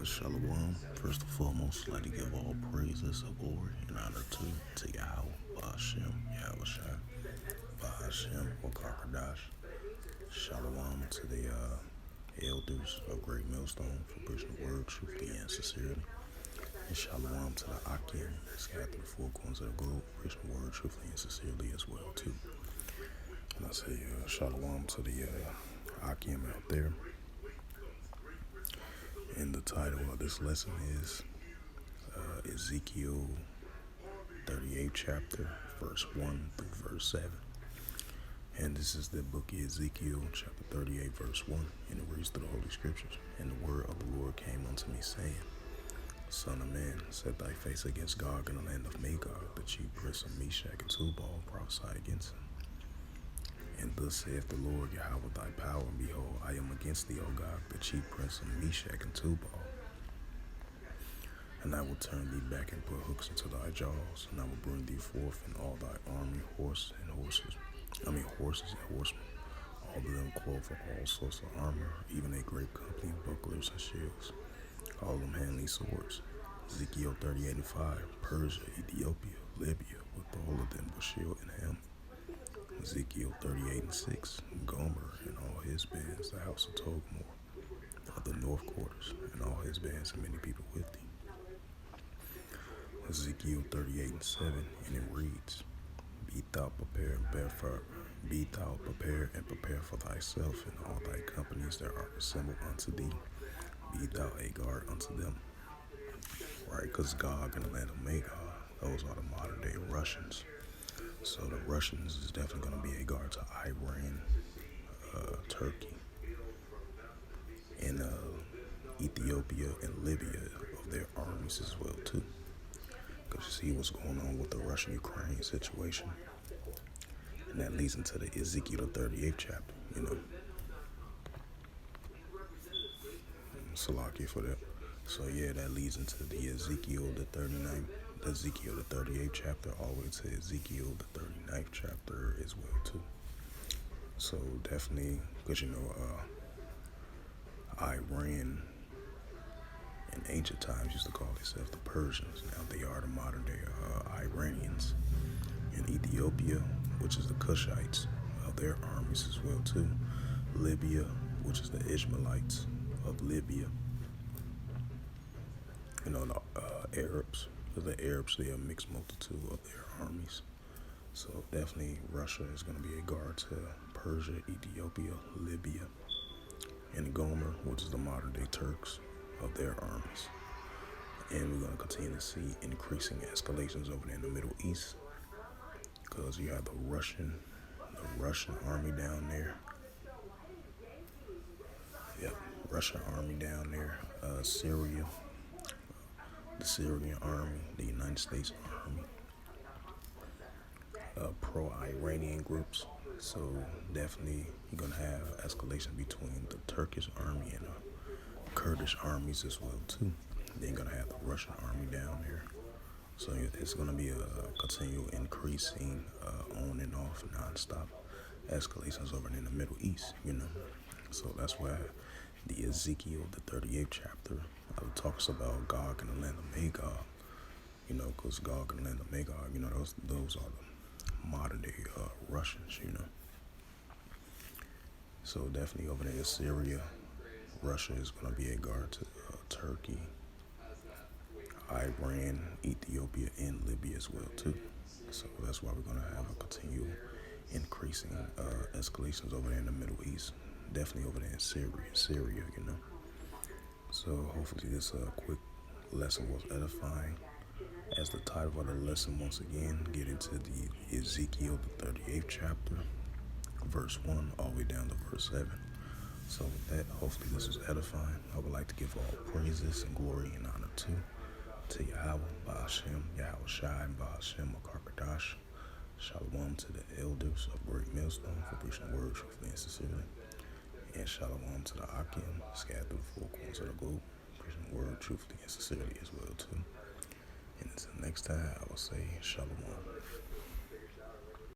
Shalom. First and foremost, I'd like to give all praises of glory and honor to Yahweh, Ba'ashem, Yahweh Shai, Ba'ashem, Wakarkadash. Shalom to the elders of Great Millstone for preaching the word truthfully and sincerely. And shalom to the Akim, scattered through the four corners of the globe, preaching the word truthfully and sincerely as well too. And I say shalom to the Akim out there. And the title of this lesson is Ezekiel 38th chapter, verse 1 through verse 7. And this is the book of Ezekiel, chapter 38, verse 1, and it reads through the Holy Scriptures. And the word of the Lord came unto me, saying, Son of man, set thy face against Gog in the land of Magog, the chief prince of Meshach and Tubal, prophesy against him. And thus saith the Lord Yahweh thy power, and behold, I am against thee, O Gog, the chief prince of Meshach and Tubal. And I will turn thee back and put hooks into thy jaws, and I will bring thee forth in all thy army, horses and horsemen, all of them clothed with all sorts of armor, even a great company of bucklers and shields, all of them handling swords. Ezekiel 38:5, Persia, Ethiopia, Libya, with all of them with shield and helmet. Ezekiel 38:6, Gomer and all his bands, the house of Togmor, of the north quarters, and all his bands, and many people with thee. Ezekiel 38:7, and it reads, Be thou prepared and prepare for thyself and all thy companies that are assembled unto thee. Be thou a guard unto them. Right, because Gog and the land of Magog, those are the modern day Russians. So the Russians is definitely going to be a guard to Iran, Turkey, and Ethiopia and Libya of their armies as well too. Because you see what's going on with the Russian-Ukraine situation. And that leads into the Ezekiel 38th chapter, Salakia for that. So yeah, that leads into the Ezekiel the 38th chapter, all the way to Ezekiel the 39th chapter as well too. So definitely, because Iran in ancient times used to call themselves the Persians. Now they are the modern day Iranians. In Ethiopia, which is the Cushites of their armies as well too. Libya, which is the Ishmaelites of Libya. The Arabs. The Arabs, they are a mixed multitude of their armies. So definitely Russia is going to be a guard to Persia, Ethiopia, Libya, and Gomer, which is the modern day Turks of their armies. And we're going to continue to see increasing escalations over there in the Middle East, because you have the Russian army down there. Yep, Russian army down there. Syria, the Syrian army, the United States army, pro-Iranian groups. So definitely you're going to have escalation between the Turkish army and the Kurdish armies as well too. Then you're going to have the Russian army down there. So it's going to be a continual increasing on and off non-stop escalations over in the Middle East, So that's why the Ezekiel, the 38th chapter, talks about Gog and the land of Magog, because Gog and the land of Magog, those are the modern day Russians, So definitely over there, Syria, Russia is going to be a guard to Turkey, Iran, Ethiopia, and Libya as well too. So that's why we're going to have a continual increasing escalations over there in the Middle East. Definitely over there in Syria, So hopefully this quick lesson was edifying. As the title of the lesson, once again, get into the Ezekiel, the 38th chapter, verse 1, all the way down to verse 7. So with that, hopefully this was edifying. I would like to give all praises and glory and honor to Yahweh, Ba'ashem, Yahweh Shai, and Ba'ashem, Wakarkadash. Shalom to the elders of Great Millstone for preaching the word truthfully and sincerely. And shalom to the Akim, scattered through the four corners of the globe, preaching the word truthfully and sincerely as well too. And until next time, I will say shalom.